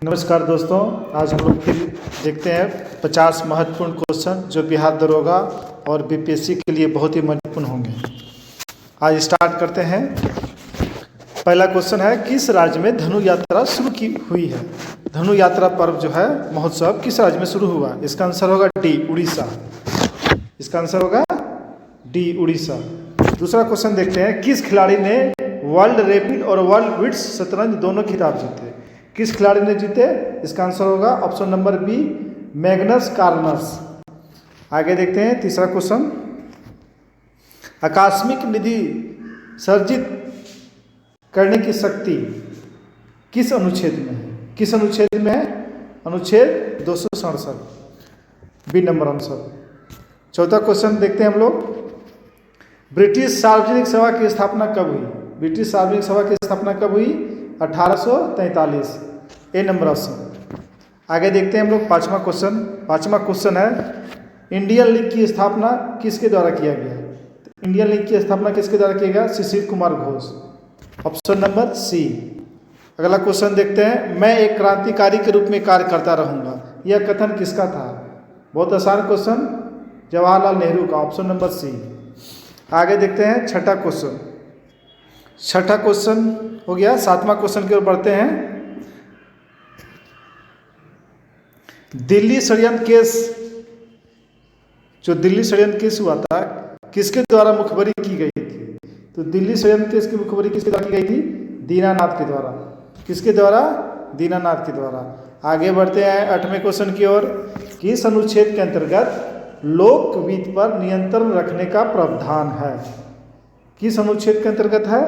नमस्कार दोस्तों, आज हम लोग फिर देखते हैं 50 महत्वपूर्ण क्वेश्चन जो बिहार दरोगा और बीपीएससी के लिए बहुत ही महत्वपूर्ण होंगे। आज स्टार्ट करते हैं। पहला क्वेश्चन है, किस राज्य में धनु यात्रा शुरू की हुई है? धनु यात्रा पर्व जो है महोत्सव किस राज्य में शुरू हुआ? इसका आंसर होगा डी, उड़ीसा। इसका आंसर होगा डी, उड़ीसा। दूसरा क्वेश्चन देखते हैं, किस खिलाड़ी ने वर्ल्ड रैपिड और वर्ल्ड विट्स शतरंज दोनों खिताब जीते? किस खिलाड़ी ने जीते? इसका आंसर होगा option number B, Magnus Carlsen. आगे देखते हैं तीसरा क्वेश्चन, आकस्मिक निधि सर्जित करने की शक्ति किस अनुच्छेद में है? किस अनुच्छेद में है? अनुच्छेद 267, बी नंबर आंसर। चौथा क्वेश्चन देखते हैं हम लोग, ब्रिटिश सार्वजनिक सभा की स्थापना कब हुई? ब्रिटिश सार्वजनिक सभा की स्थापना कब हुई? 1843, ए नंबर ऑप्शन। आगे देखते हैं हम लोग पांचवा क्वेश्चन। पांचवा क्वेश्चन है, इंडियन लीग की स्थापना किसके द्वारा किया गया? इंडियन लीग की स्थापना किसके द्वारा किया गया? Shishir Kumar Ghosh, option number C. अगला क्वेश्चन देखते हैं, मैं एक क्रांतिकारी के रूप में कार्य करता रहूंगा, यह कथन किसका था? बहुत आसान क्वेश्चन, जवाहरलाल नेहरू का, ऑप्शन नंबर सी। आगे देखते हैं छठा क्वेश्चन। छठा क्वेश्चन हो गया। सातवां क्वेश्चन की ओर बढ़ते हैं। दिल्ली षड्यंत्र केस, जो दिल्ली षड्यंत्र केस हुआ था, किसके द्वारा मुखबरी की गई थी? तो दिल्ली षड्यंत्र केस की मुखबरी किसके द्वारा की गई थी? दीनानाथ के द्वारा। किसके द्वारा? दीनानाथ के द्वारा। आगे बढ़ते हैं आठवें क्वेश्चन की ओर। किस अनुच्छेद के अंतर्गत लोकवित्त पर नियंत्रण रखने का प्रावधान है? किस अनुच्छेद के अंतर्गत है?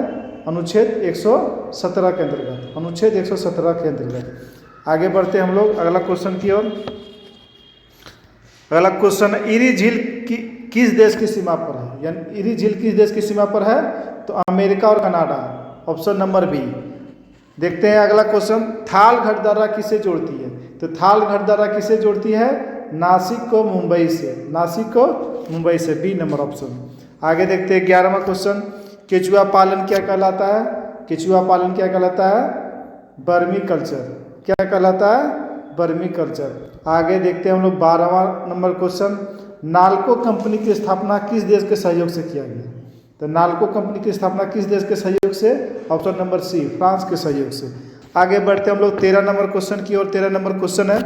अनुच्छेद 117 के अंतर्गत। अनुच्छेद 117 के अंतर्गत। आगे बढ़ते हैं हम लोग अगला क्वेश्चन की ओर। अगला क्वेश्चन, इरी झील की किस देश की सीमा पर है? यानी इरी झील किस देश की सीमा पर है? तो अमेरिका और कनाडा, ऑप्शन नंबर बी। देखते हैं अगला क्वेश्चन, थाल घटदर्रा किसे जोड़ती है? तो थाल घटदर्रा किसे जोड़ती है? नासिक को मुंबई से। नासिक को मुंबई से, बी नंबर ऑप्शन। आगे देखते हैं 11वां क्वेश्चन, केचुआ पालन क्या कहलाता है? केचुआ पालन क्या कहलाता है? बर्मी कल्चर। क्या कहलाता है? बर्मी कल्चर। आगे देखते हैं हम लोग 12वां नंबर क्वेश्चन, नाल्को कंपनी की स्थापना किस देश के सहयोग से किया गया? तो नाल्को कंपनी की स्थापना किस देश के सहयोग से? ऑप्शन नंबर सी, फ्रांस के सहयोग से। आगे बढ़ते हैं हम लोग 13 नंबर क्वेश्चन की ओर। 13 नंबर क्वेश्चन है,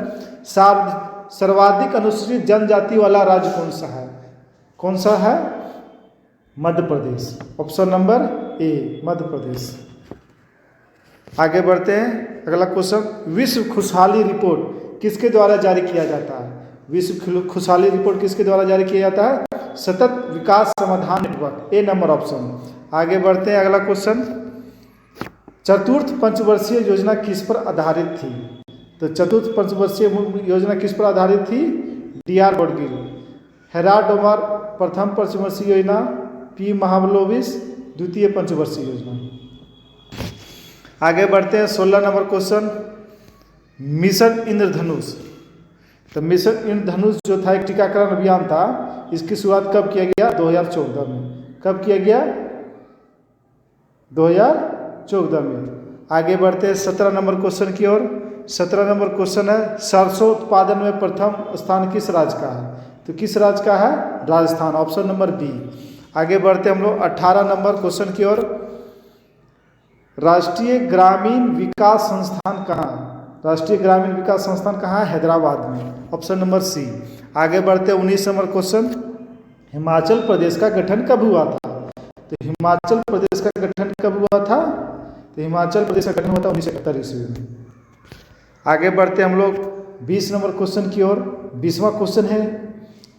सर्वाधिक अनुसूचित जनजाति वाला राज्य कौन सा है? कौन सा है? Madhya Pradesh, option number A, Madhya Pradesh. आगे बढ़ते हैं अगला क्वेश्चन, विश्व खुशहाली रिपोर्ट किसके द्वारा जारी किया जाता है? विश्व खुशहाली रिपोर्ट किसके द्वारा जारी किया जाता है? सतत विकास समाधान नेटवर्क, ए नंबर ऑप्शन। आगे बढ़ते हैं अगला क्वेश्चन, चतुर्थ पंचवर्षीय योजना किस पर आधारित थी? तो चतुर्थ पंचवर्षीय योजना किस पर आधारित थी? डी.आर. गडगिल। हेराल्ड डोमार प्रथम पंचवर्षीय योजना, पी. महालनोबिस द्वितीय पंचवर्षीय योजना। आगे बढ़ते हैं 16 नंबर क्वेश्चन, मिशन इंद्रधनुष। तो मिशन इंद्रधनुष जो था एक टीकाकरण अभियान था, इसकी शुरुआत कब किया गया? 2014 में। कब किया गया? 2014 में। आगे बढ़ते हैं 17 नंबर क्वेश्चन की ओर। 17 नंबर क्वेश्चन है, सरसों उत्पादन में प्रथम स्थान किस राज्य का है? तो किस राज्य का है? Rajasthan, option number B. आगे बढ़ते हम लोग 18 नंबर क्वेश्चन की ओर, राष्ट्रीय ग्रामीण विकास संस्थान कहाँ है? राष्ट्रीय ग्रामीण विकास संस्थान कहाँ है? हैदराबाद में, ऑप्शन नंबर सी। आगे बढ़ते 19 नंबर क्वेश्चन, हिमाचल प्रदेश का गठन कब हुआ था? तो हिमाचल प्रदेश का गठन कब हुआ था? तो हिमाचल प्रदेश का गठन हुआ था 1971 ईस्वी में। आगे बढ़ते हम लोग 20 नंबर क्वेश्चन की ओर। 20वां क्वेश्चन है,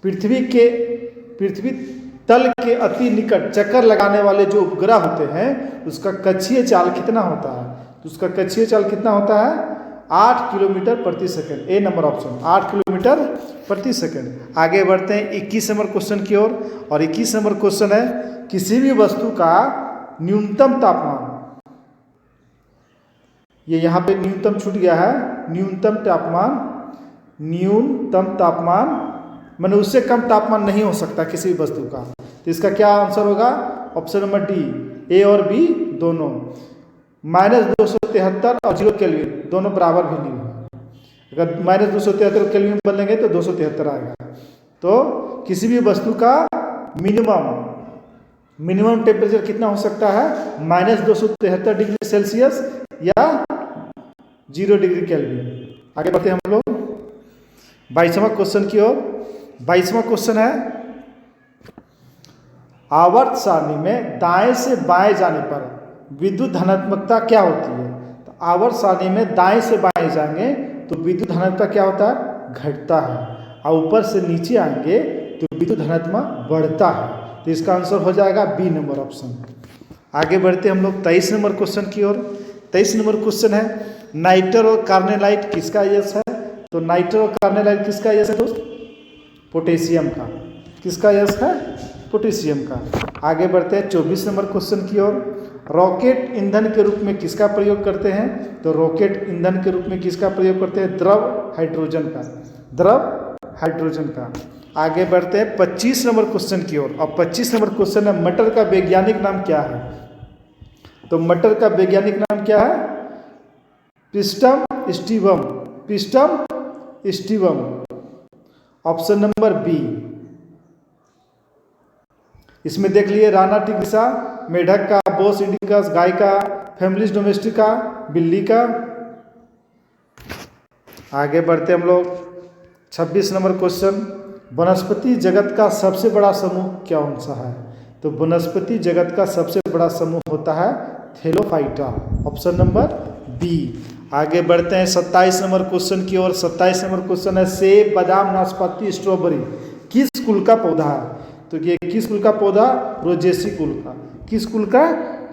पृथ्वी तल के अति निकट चक्कर लगाने वाले जो उपग्रह होते हैं, उसका कक्षीय चाल कितना होता है? तो उसका कक्षीय चाल कितना होता है? 8 किलोमीटर प्रति सेकंड, ए नंबर ऑप्शन, 8 किलोमीटर प्रति सेकंड। आगे बढ़ते हैं 21 नंबर क्वेश्चन की ओर। और 21 नंबर क्वेश्चन है, किसी भी वस्तु का न्यूनतम तापमान, ये यहाँ पे न्यूनतम छूट गया है, न्यूनतम तापमान मैंने उससे कम तापमान नहीं हो सकता किसी भी वस्तु का। तो इसका क्या आंसर होगा? ऑप्शन नंबर डी, ए और बी दोनों। -273 और 0 केल्विन दोनों बराबर वैल्यू है। अगर -273 केल्विन में बदलेंगे तो 273 आएगा। तो किसी भी वस्तु का मिनिमम टेम्परेचर कितना हो सकता है, -273 डिग्री सेल्सियस या 0 डिग्री केल्विन। आगे बढ़ते हैं हम लोग 22वां क्वेश्चन की ओर। 22वां क्वेश्चन है, आवर्त सारणी में दाएं से बाएं जाने पर विद्युत धनात्मकता क्या होती है। तो आवर्त सारणी में दाएं से बाएं जाएंगे तो विद्युत धनात्मकता क्या होता है, घटता है, और ऊपर से नीचे आएंगे तो विद्युत धनात्मकता बढ़ता है। तो इसका आंसर हो जाएगा बी नंबर ऑप्शन। आगे बढ़ते हम लोग 23 नंबर क्वेश्चन की ओर। 23 नंबर क्वेश्चन है, नाइटर और कार्नेलाइट किसका यश है। तो नाइटर और कार्नेलाइट किसका यश है दोस्त, पोटेशियम का। किसका यश है, पोटेशियम का। आगे बढ़ते हैं 24 नंबर क्वेश्चन की ओर। रॉकेट ईंधन के रूप में किसका प्रयोग करते हैं। तो रॉकेट ईंधन के रूप में किसका प्रयोग करते हैं, द्रव हाइड्रोजन का, द्रव हाइड्रोजन का। आगे बढ़ते हैं 25 नंबर क्वेश्चन की ओर। और 25 नंबर क्वेश्चन है, मटर का वैज्ञानिक नाम क्या है। तो मटर का वैज्ञानिक नाम क्या है, पिस्टम स्टीवम, पिस्टम स्टीवम। Option number B. इसमें देख लिए राना टिग्रिसा, मेढक का, बोस इंडिकस गाय का, फैमिलीज डोमेस्टिका बिल्ली का। आगे बढ़ते हम लोग 26 नंबर क्वेश्चन, वनस्पति जगत का सबसे बड़ा समूह कौन सा है। तो वनस्पति जगत का सबसे बड़ा समूह होता है थैलोफाइटा। Option number B. आगे बढ़ते हैं 27 नंबर क्वेश्चन की ओर। 27 नंबर क्वेश्चन है, सेब, बादाम, नाशपाती, स्ट्रॉबेरी किस कुल का पौधा है। तो ये किस कुल का पौधा, रोजेसी कुल का। किस कुल का,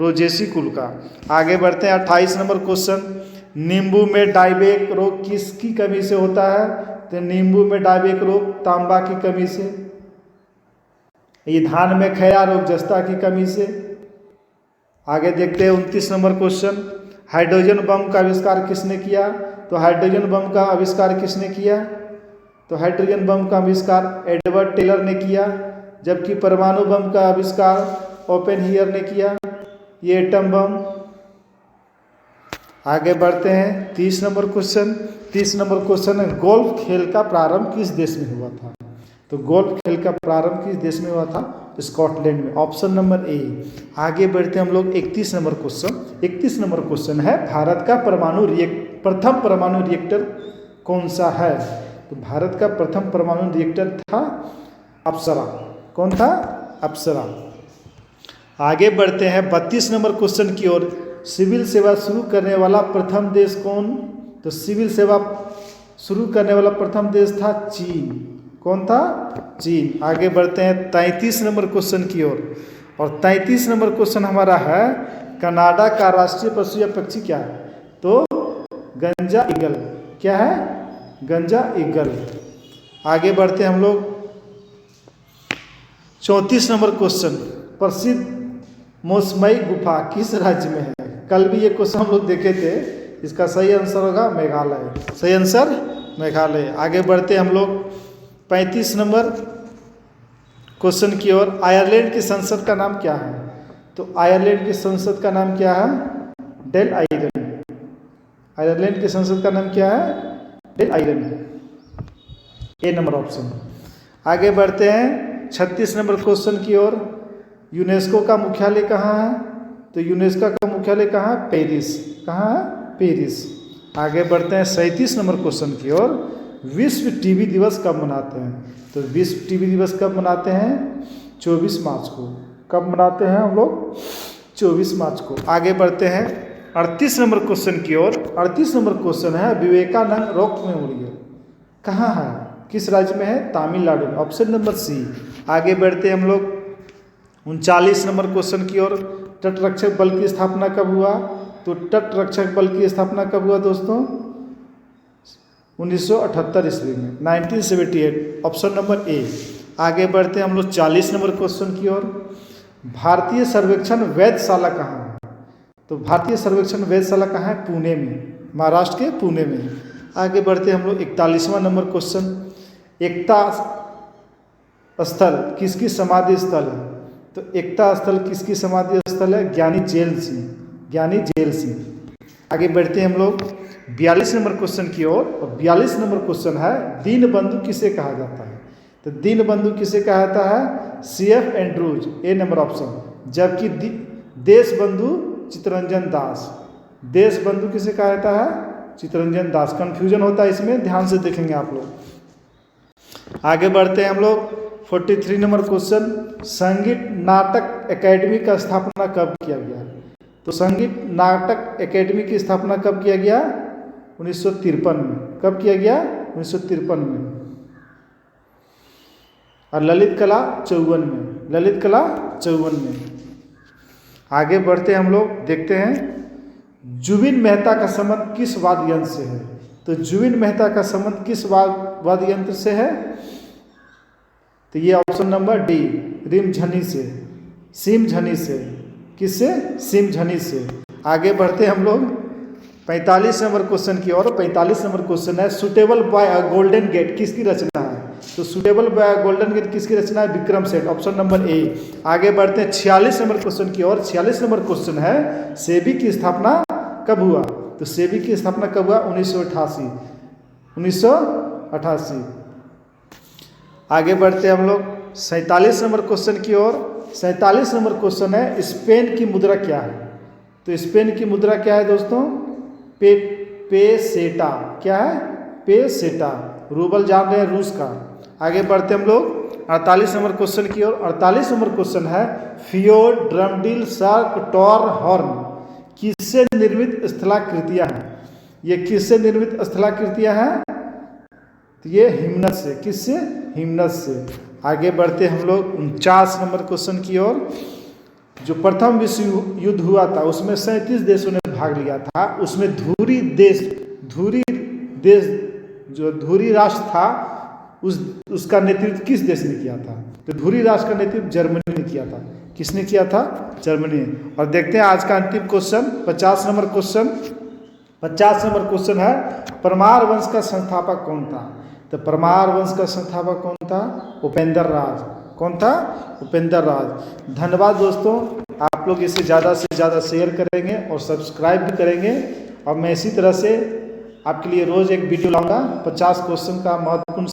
रोजेसी कुल का। आगे बढ़ते हैं 28 नंबर क्वेश्चन, नींबू में डाइबेक रोग किसकी कमी से होता है। तो नींबू में डाइबेक रोग तांबा की कमी से। ये धान में खैरा रोग जस्ता की कमी से। आगे देखते हैं 29 नंबर क्वेश्चन, हाइड्रोजन बम का आविष्कार किसने किया। तो हाइड्रोजन बम का आविष्कार किसने किया। तो हाइड्रोजन बम का आविष्कार एडवर्ड टेलर ने किया, जबकि परमाणु बम का आविष्कार ओपेनहीयर ने किया, ये एटम बम। आगे बढ़ते हैं 30 नंबर क्वेश्चन। 30 नंबर क्वेश्चन है, गोल्फ खेल का प्रारंभ किस देश में हुआ था। तो गोल्फ खेल का प्रारंभ किस देश में हुआ था, स्कॉटलैंड में। Option number A. आगे बढ़ते हैं हम लोग 31 नंबर क्वेश्चन। 31 नंबर क्वेश्चन है, भारत का प्रथम परमाणु रिएक्टर कौन सा है। तो भारत का प्रथम परमाणु रिएक्टर था अप्सरा। कौन था, अप्सरा। आगे बढ़ते हैं 32 नंबर क्वेश्चन की ओर, सिविल सेवा शुरू करने वाला प्रथम देश कौन। तो सिविल सेवा शुरू करने वाला प्रथम देश था चीन। कौन था, चीन। आगे बढ़ते हैं 33 नंबर क्वेश्चन की ओर। और 33 नंबर क्वेश्चन हमारा है, कनाडा का राष्ट्रीय पशु या पक्षी क्या है। तो गंजा ईगल। क्या है, गंजा ईगल। आगे बढ़ते हैं हम लोग 34 नंबर क्वेश्चन, प्रसिद्ध मौसमई गुफा किस राज्य में है। कल भी ये क्वेश्चन हम लोग देखे थे, इसका सही आंसर होगा मेघालय। सही आंसर मेघालय। आगे बढ़ते हम लोग 35 नंबर क्वेश्चन की ओर, आयरलैंड की संसद का नाम क्या है। तो आयरलैंड की संसद का नाम क्या है, डेल आयरन। आयरलैंड की संसद का नाम क्या है, डेल आयरन। ए नंबर ऑप्शन। आगे बढ़ते हैं 36 नंबर क्वेश्चन की ओर, यूनेस्को का मुख्यालय कहाँ है। तो यूनेस्को का मुख्यालय कहाँ है, पेरिस। कहाँ है, पेरिस। आगे बढ़ते हैं 37 नंबर क्वेश्चन की ओर, विश्व टीबी दिवस कब मनाते हैं। तो विश्व टीबी दिवस कब मनाते हैं, 24 मार्च को। कब मनाते हैं हम लोग, 24 मार्च को। आगे बढ़ते हैं 38 नंबर क्वेश्चन की ओर। 38 नंबर क्वेश्चन है, विवेकानंद रॉक मेमोरियल कहाँ है, किस राज्य में है, तमिलनाडु में। Option number C. आगे बढ़ते हैं हम लोग 39 नंबर क्वेश्चन की ओर, तटरक्षक बल की स्थापना कब हुआ। तो तटरक्षक बल की स्थापना कब हुआ दोस्तों, 1978 ईस्वी में, 1978। Option number A. आगे बढ़ते हैं हम लोग 40 नंबर क्वेश्चन की ओर, भारतीय सर्वेक्षण वेधशाला कहाँ है। तो भारतीय सर्वेक्षण वेधशाला कहाँ है, पुणे में, महाराष्ट्र के पुणे में। आगे बढ़ते हैं हम लोग 41वां नंबर क्वेश्चन, एकता स्थल किसकी समाधि स्थल है। तो एकता स्थल किसकी समाधि स्थल है, ज्ञानी जैल सिंह। ज्ञानी जैल सिंह। आगे बढ़ते हैं हम लोग 42 नंबर क्वेश्चन की ओर। और 42 नंबर क्वेश्चन है दीनबंधु किसे कहा जाता है? तो दीनबंधु किसे कहा जाता है? CF एंड्रूज, ए नंबर ऑप्शन। जबकि देशबंधु चित्तरंजन दास। देशबंधु किसे कहा जाता है? चित्तरंजन दास। कंफ्यूजन होता है इसमें, ध्यान से देखेंगे आप लोग। आगे बढ़ते हैं हम लोग। 43 नंबर क्वेश्चन, संगीत नाटक एकेडमी का स्थापना कब किया गया? तो संगीत नाटक एकेडमी की स्थापना कब किया गया? 1953 में। कब किया गया? 1953 में। और ललित कला 54 में। ललित कला 54 में। आगे बढ़ते हम लोग, देखते हैं जुबिन मेहता का संबंध किस वाद्य यंत्र से है? तो जुबिन मेहता का संबंध किस वाद्य यंत्र से है? तो ये ऑप्शन नंबर डी, रिमझनी से, सिमझनी से। किससे? सिमझनी से। आगे बढ़ते हम लोग 45 नंबर क्वेश्चन की ओर। 45 नंबर क्वेश्चन है Suitable Boy a Golden Gate किसकी रचना है? तो Suitable Boy a Golden Gate किसकी रचना है? Vikram Seth, option number A. आगे बढ़ते हैं 46 नंबर क्वेश्चन की ओर। 46 नंबर क्वेश्चन है सेबी की स्थापना कब हुआ? तो सेबी की स्थापना कब हुआ? 1988। 1988। आगे बढ़ते हम लोग 47 नंबर क्वेश्चन की ओर। 47 नंबर क्वेश्चन है स्पेन की मुद्रा क्या है? तो स्पेन की मुद्रा क्या है दोस्तों? पेसेटा। क्या है? पेसेटा। रूबल जान रहे हैं रूस का। आगे बढ़ते हम लोग 48 नंबर क्वेश्चन की ओर। 48 नंबर क्वेश्चन है फियोर ड्रमडिल सर्क टॉर हॉर्न किससे निर्मित स्थलाकृतियां हैं? ये किससे निर्मित स्थलाकृतियां हैं? तो ये हिमनद से। किससे? हिमनद से। आगे बढ़ते हम लोग 49 नंबर क्वेश्चन की ओर। जो प्रथम विश्व युद्ध हुआ था उसमें 37 देशों ने भाग लिया था। उसमें धुरी देश जो धुरी राष्ट्र था उसका नेतृत्व किस देश ने किया था? तो धुरी राष्ट्र का नेतृत्व जर्मनी ने किया था। किसने किया था? जर्मनी। और देखते हैं आज का अंतिम question 50 number question. 50 number question है परमार वंश का संस्थापक कौन था? तो परमार वंश का संस्थापक कौन था? उपेंद्र राज। कौन था? उपेंद्र राज। धन्यवाद दोस्तों, आप लोग इसे ज़्यादा से ज़्यादा शेयर करेंगे और सब्सक्राइब भी करेंगे। और मैं इसी तरह से आपके लिए रोज़ एक वीडियो लाऊंगा 50 क्वेश्चन का महत्वपूर्ण